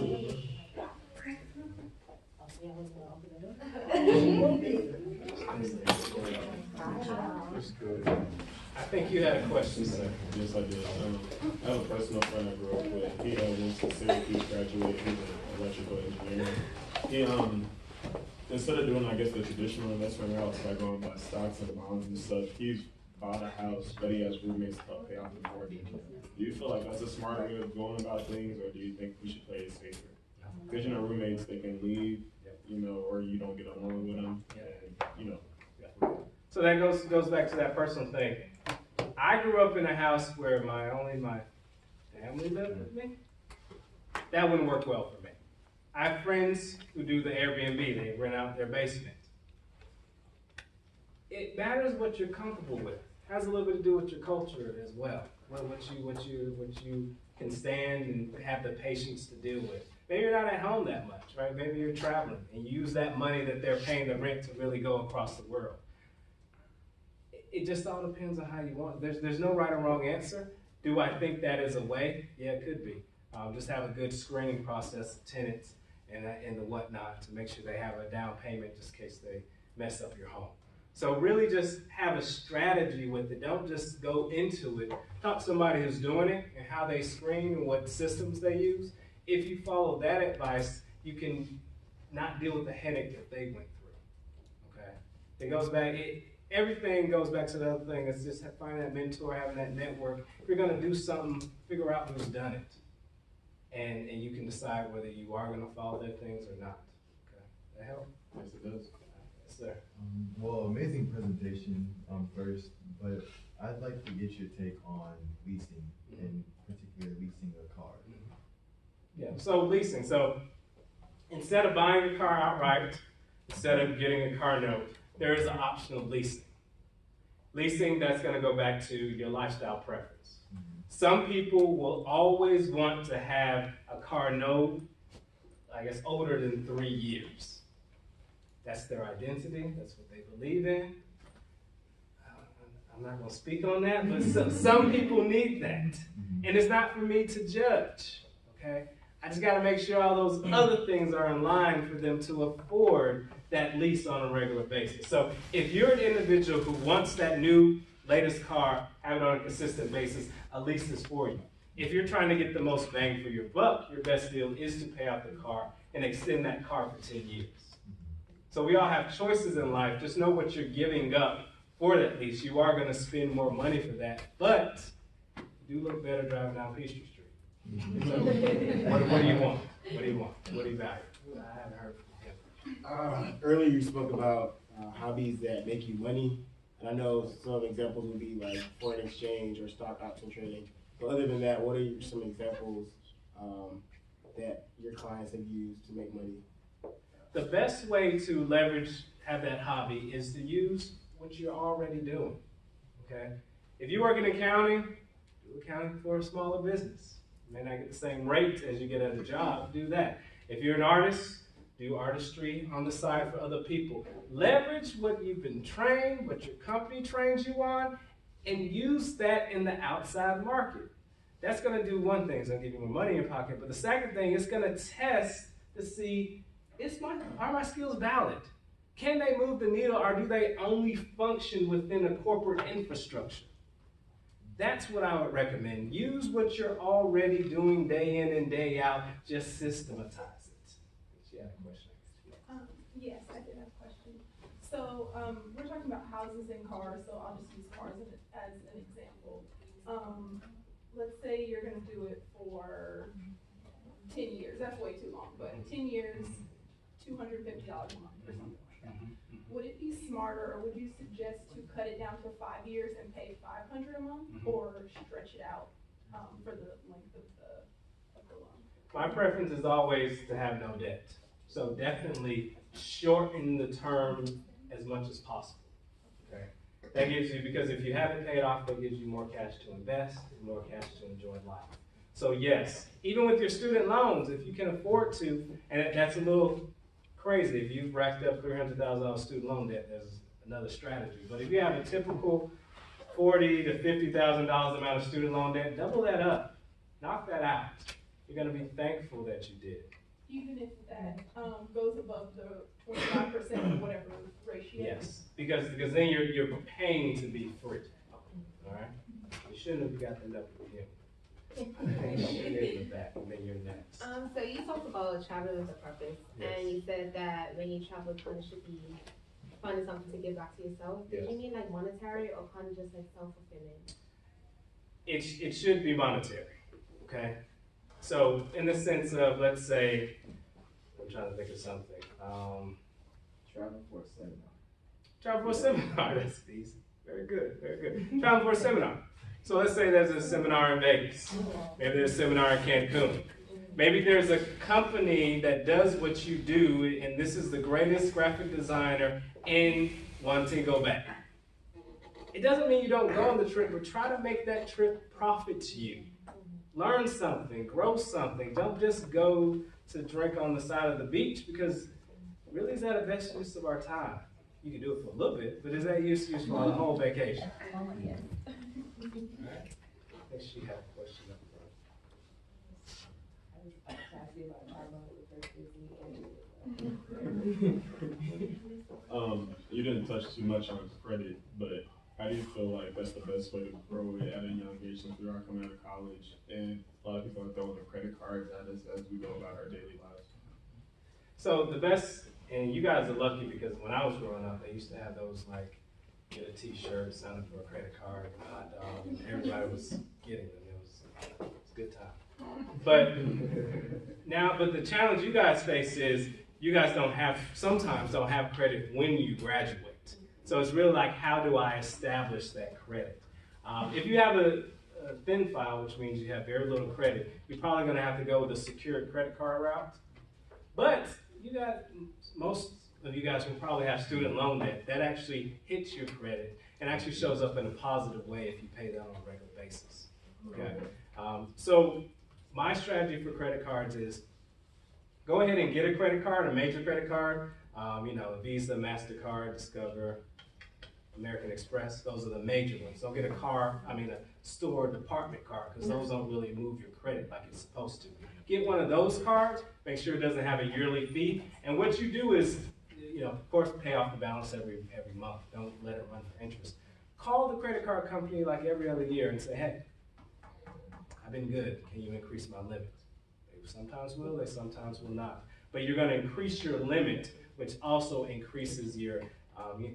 I think you had a question, sir. Yes, I did. I have a personal friend I grew up with. He went to Syracuse, graduated. He's an electrical engineer. He instead of doing, I guess, the traditional investment routes, like going by stocks and bonds and stuff, he's bought a house, but he has roommates to help pay off the mortgage. Do you feel like that's a smart way of going about things, or do you think we should play it safer? Because, you know, roommates, they can leave, you know, or you don't get along with them, and, you know. So that goes back to that personal thing. I grew up in a house where my family lived with me. That wouldn't work well for me. I have friends who do the Airbnb. They rent out their basement. It matters what you're comfortable with. It has a little bit to do with your culture as well. What you can stand and have the patience to deal with. Maybe you're not at home that much, right? Maybe you're traveling and you use that money that they're paying the rent to really go across the world. It just all depends on how you want. There's no right or wrong answer. Do I think that is a way? Yeah, it could be. Just have a good screening process of tenants and the whatnot to make sure they have a down payment just in case they mess up your home. So really just have a strategy with it. Don't just go into it. Talk to somebody who's doing it and how they screen and what systems they use. If you follow that advice, you can not deal with the headache that they went through. Okay? It goes back, everything goes back to the other thing. It's just finding that mentor, having that network. If you're gonna do something, figure out who's done it. And you can decide whether you are gonna follow their things or not. Okay? That help? Yes, it does. Yes, sir. Well, amazing presentation first, but I'd like to get your take on leasing, and particularly leasing a car. Yeah, so leasing. So instead of buying a car outright, instead of getting a car note, there is an option of leasing. Leasing, that's going to go back to your lifestyle preference. Some people will always want to have a car note, I guess, older than 3 years. That's their identity. That's what they believe in. I'm not going to speak on that, but some people need that. And it's not for me to judge, okay? I just got to make sure all those other things are in line for them to afford that lease on a regular basis. So if you're an individual who wants that new, latest car, have it on a consistent basis, a lease is for you. If you're trying to get the most bang for your buck, your best deal is to pay out the car and extend that car for 10 years. So we all have choices in life. Just know what you're giving up for that lease. You are going to spend more money for that, but you do look better driving down Peachtree Street. So, what do you want? What do you want? What do you value? I haven't heard from him. Earlier you spoke about hobbies that make you money. And I know some examples would be like foreign exchange or stock option trading. But other than that, what are some examples that your clients have used to make money? The best way to leverage, have that hobby, is to use what you're already doing, okay? If you work in accounting, do accounting for a smaller business. You may not get the same rate as you get at a job, do that. If you're an artist, do artistry on the side for other people. Leverage what you've been trained, what your company trains you on, and use that in the outside market. That's gonna do one thing, it's gonna give you more money in your pocket, but the second thing, it's gonna test to see, are my skills valid? Can they move the needle, or do they only function within a corporate infrastructure? That's what I would recommend. Use what you're already doing day in and day out, just systematize it. She had a question. Yes, I did have a question. So we're talking about houses and cars, so I'll just use cars as an example. let's say you're gonna do it for 10 years, that's way too long, but 10 years, $250 a month or something like that. Would it be smarter, or would you suggest to cut it down to 5 years and pay $500 a month, or stretch it out for the length of the loan? My preference is always to have no debt. So definitely shorten the term as much as possible. Okay. That gives you, because if you have it paid off, that gives you more cash to invest and more cash to enjoy life. So yes, even with your student loans, if you can afford to, and that's a little crazy, if you've racked up $300,000 student loan debt, there's another strategy. But if you have a typical $40,000 to $50,000 amount of student loan debt, double that up, knock that out. You're going to be thankful that you did. Even if that goes above the 25% or whatever ratio? Yes, because then you're paying to be free. All right? You shouldn't have got the number again. And then you're next. So you talked about traveling with a purpose, Yes. and you said that when you travel, kind of should be finding something to give back to yourself. Did Yes. you mean like monetary, or kind of just like self-fulfilling? It should be monetary, okay? So in the sense of, let's say, I'm trying to think of something. Travel for a seminar. Travel for a seminar, that's easy. Very good, very good. Travel for a seminar. So let's say there's a seminar in Vegas. Maybe there's a seminar in Cancun. Maybe there's a company that does what you do, and this is the greatest graphic designer in Montego Bay. It doesn't mean you don't go on the trip, but try to make that trip profit to you. Learn something, grow something. Don't just go to drink on the side of the beach, because really, is that a best use of our time? You can do it for a little bit, but is that use for the whole vacation? Oh, yes. Alright. I think she had a question up front. You didn't touch too much on credit, but how do you feel like that's the best way to grow it at a young age, since we are coming out of college and a lot of people are throwing the credit cards at us as we go about our daily lives? So the best, and you guys are lucky, because when I was growing up, they used to have those like, get a t-shirt, sign up for a credit card, and a hot dog, and everybody was getting them. It was a good time. But but the challenge you guys face is you guys sometimes don't have credit when you graduate. So it's really like, how do I establish that credit? If you have a thin file, which means you have very little credit, you're probably going to have to go with a secured credit card route. But most of you guys will probably have student loan debt. That actually hits your credit and actually shows up in a positive way if you pay that on a regular basis. Okay. So my strategy for credit cards is go ahead and get a credit card, a major credit card. Visa, MasterCard, Discover, American Express. Those are the major ones. Don't get a store department card, because those don't really move your credit like it's supposed to. Get one of those cards. Make sure it doesn't have a yearly fee. And what you do is, of course, pay off the balance every month. Don't let it run for interest. Call the credit card company like every other year and say, hey, I've been good. Can you increase my limit? They sometimes will, they sometimes will not. But you're going to increase your limit, which also increases your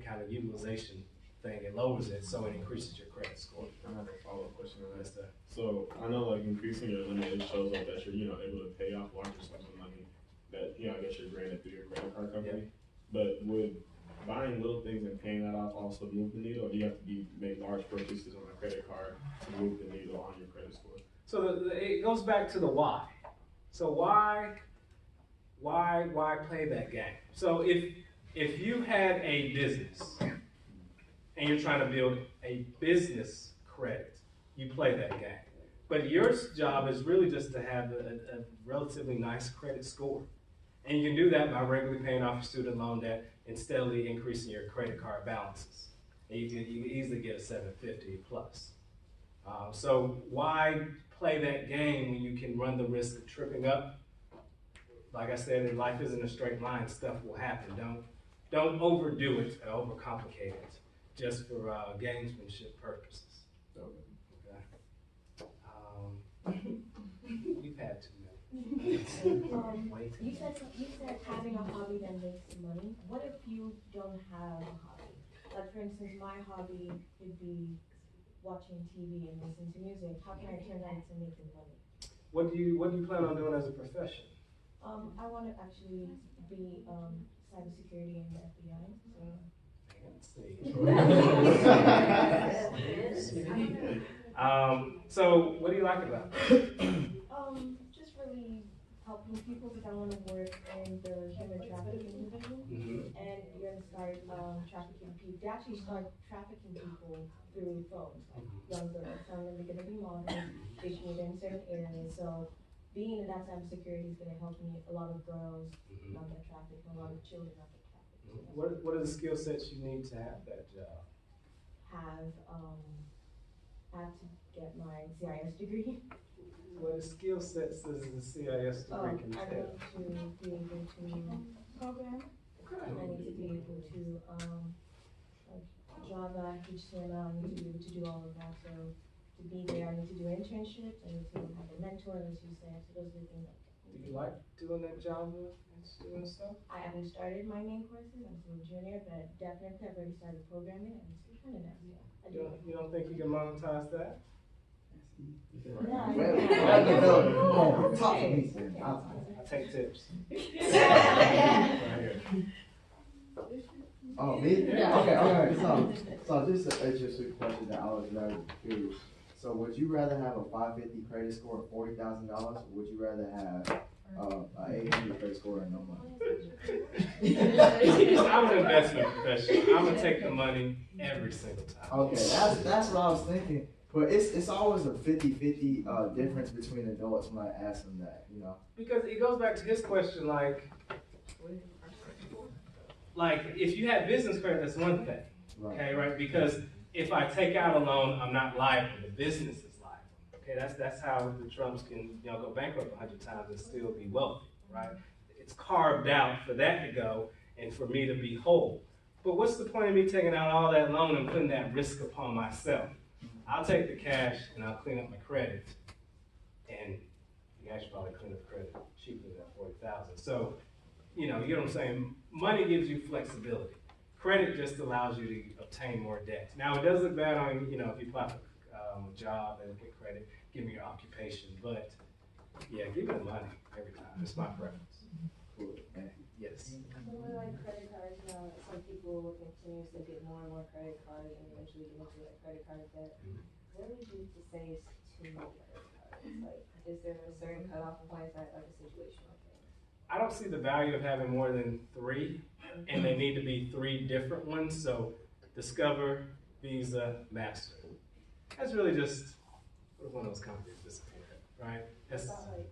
kind of utilization thing. It lowers it, so it increases your credit score. I have a follow-up question on that. So I know, like, increasing your limit, it shows up that you're, able to pay off larger sums of money that, I guess you're granted through your credit card company. Yeah. But would buying little things and paying that off also move the needle, or do you have to make large purchases on a credit card to move the needle on your credit score? So it goes back to the why. So why play that game? So if you had a business and you're trying to build a business credit, you play that game. But your job is really just to have a relatively nice credit score. And you can do that by regularly paying off your student loan debt and steadily increasing your credit card balances. And you can easily get a 750 plus. So why play that game when you can run the risk of tripping up? Like I said, life isn't a straight line. Stuff will happen. Don't overdo it or overcomplicate it just for gamesmanship purposes. Okay. You've had too many. You said having a hobby that makes money. What if you don't have a hobby? Like, for instance, my hobby could be watching TV and listening to music, how can I turn that into making money? What do you plan on doing as a profession? I want to actually be cybersecurity in the FBI. So what do you like about it? Just really helping people because I want to work in the human trafficking division. And you're going to start trafficking people. They actually start trafficking people through phones, like young girls. Telling them they're going to be models, they should move in certain areas. So being in that cybersecurity is going to help me a lot of girls not get trafficked, and a lot of children not get trafficked. What are the skill sets you need to have that job? Have to get my CIS degree. What skill sets does the CIS degree contain? I need to be able to program. I need to be able to like Java, HTML. I need to be able to do all of that. So to be there, I need to do internships. I need to have a mentor, as you said. So those are the things. Do you like doing that Java and doing stuff? I haven't started my main courses. I'm still a junior, but definitely I've already started programming. I'm still trying to now. You don't think you can monetize that? I take tips. Oh, me? Yeah. Okay. So just an interesting question that I was very curious. So would you rather have a 550 credit score of $40,000, or would you rather have an 800 credit score and no money? I'm an investment professional. I'm gonna take the money every single time. Okay, that's what I was thinking. But it's always a 50-50 difference between adults when I ask them that, you know. Because it goes back to his question, like if you had business credit, that's one thing, okay, right? Because if I take out a loan, I'm not liable. The business is liable. Okay, that's how the Trumps can go bankrupt 100 times and still be wealthy, right? It's carved out for that to go and for me to be whole. But what's the point of me taking out all that loan and putting that risk upon myself? I'll take the cash and I'll clean up my credit, and you guys should probably clean up credit cheaper than 40,000. So, you know what I'm saying? Money gives you flexibility. Credit just allows you to obtain more debt. Now, it does look bad on, if you apply for a job and get credit, give me your occupation. But, yeah, give me the money every time. It's my preference. Yes. With like credit cards now, some people will continuously get more and more credit cards and eventually get into like credit card debt. What would you say is too many credit cards? Like, is there a certain cutoff point that like a situational thing? I don't see the value of having more than 3, and they need to be 3 different ones. So, Discover, Visa, Master. That's really just one of those companies disappeared, right? That's like,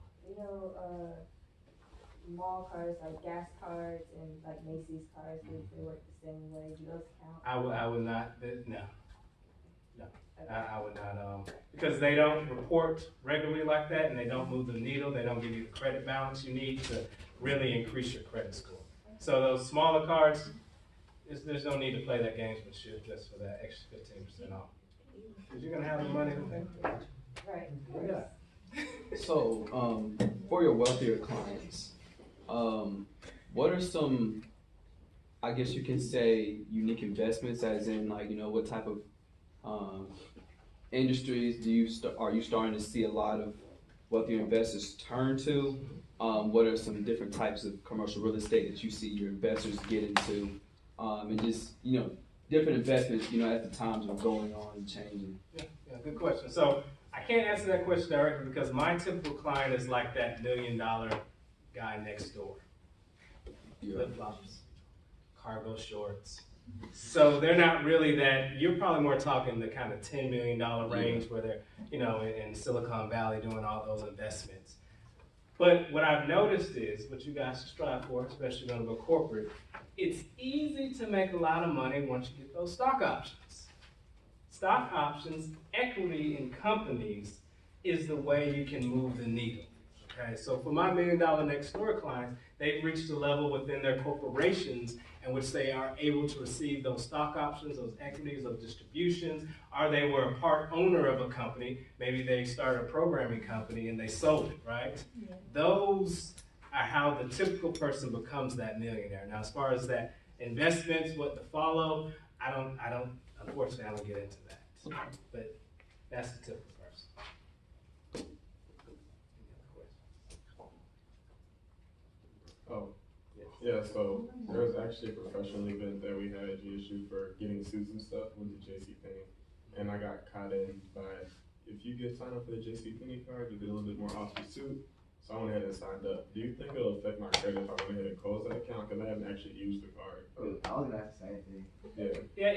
mall cards like gas cards and like Macy's cards, they work the same way. Do those count? I would not. No. I would not. Because they don't report regularly like that, and they don't move the needle. They don't give you the credit balance you need to really increase your credit score. So those smaller cards, there's no need to play that gamesmanship just for that extra 15% off. Because you're gonna have the money to pay. Right. Yeah. So, for your wealthier clients, what are some, I guess you can say, unique investments, as in what type of industries are you starting to see a lot of wealthier investors turn to? What are some different types of commercial real estate that you see your investors get into? And just, different investments, as the times are going on and changing. Yeah, good question. So I can't answer that question directly because my typical client is like that $1 million guy next door. Flip-flops, cargo shorts. So they're not really that, you're probably more talking the kind of $10 million range where they're, in Silicon Valley doing all those investments. But what I've noticed is, what you guys strive for, especially going to go corporate, it's easy to make a lot of money once you get those stock options. Stock options, equity in companies is the way you can move the needle. Okay, so for my $1 million next door clients, they've reached a level within their corporations in which they are able to receive those stock options, those equities, those distributions, or they were a part owner of a company. Maybe they started a programming company and they sold it, right? Yeah. Those are how the typical person becomes that millionaire. Now, as far as that investments, what to follow, unfortunately, I don't get into that. But that's the typical person. Oh, yeah, so there was actually a professional event that we had at GSU for getting suits and stuff with the JCPenney. And I got caught in by, if you get signed up for the JCPenney card, you get a little bit more off your suit. So I went ahead and signed up. Do you think it'll affect my credit if I went ahead and close that account? Because I haven't actually used the card. I was gonna ask the same thing. Yeah. Yeah,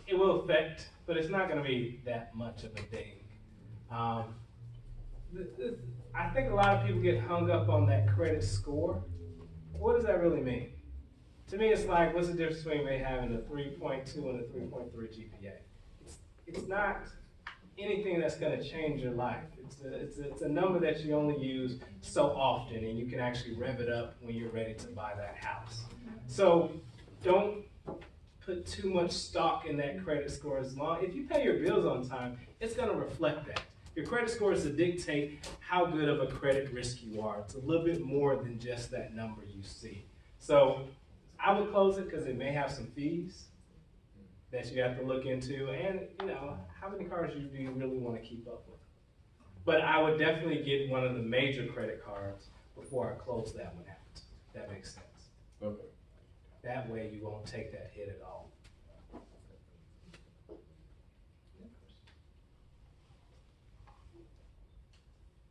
it will affect, but it's not gonna be that much of a ding. I think a lot of people get hung up on that credit score. What does that really mean? To me, it's like, what's the difference between maybe having a 3.2 and a 3.3 GPA? It's not anything that's gonna change your life. It's a number that you only use so often, and you can actually rev it up when you're ready to buy that house. So don't put too much stock in that credit score. If you pay your bills on time, it's gonna reflect that. Your credit score is to dictate how good of a credit risk you are. It's a little bit more than just that number you see. So I would close it because it may have some fees that you have to look into, and how many cars do you really want to keep up with. But I would definitely get one of the major credit cards before I close that one out. That makes sense. Okay. That way you won't take that hit at all.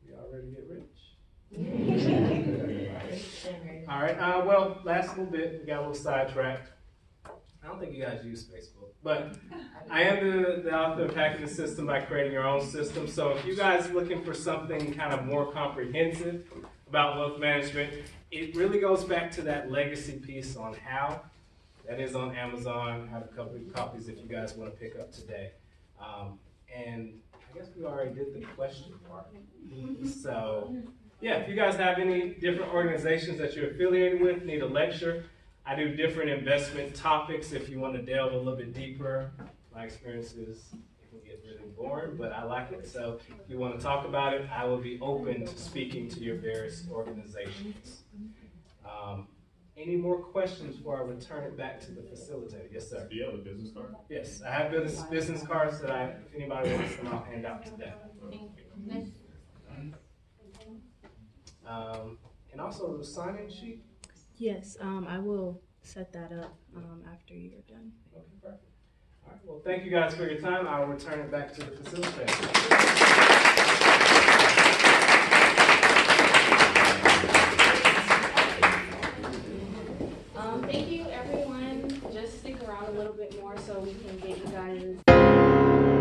We all ready to get rich? All right, well, last little bit, we got a little sidetracked. I don't think you guys use Facebook, but I am the author of Hacking the System by Creating Your Own System. So if you guys are looking for something kind of more comprehensive about wealth management, it really goes back to that legacy piece on how. That is on Amazon. I have a couple of copies if you guys want to pick up today. And I guess we already did the question part. So yeah, if you guys have any different organizations that you're affiliated with, need a lecture, I do different investment topics if you want to delve a little bit deeper. My experiences can get really boring, but I like it. So if you want to talk about it, I will be open to speaking to your various organizations. Any more questions before I return it back to the facilitator? Yes, sir. Do you have a business card? Yes, I have business cards that if anybody wants them, I'll hand out today. And also the sign-in sheet. Yes, I will set that up after you're done. Okay, perfect. All right, well, thank you guys for your time. I'll return it back to the facilitator. Thank you, everyone. Just stick around a little bit more so we can get you guys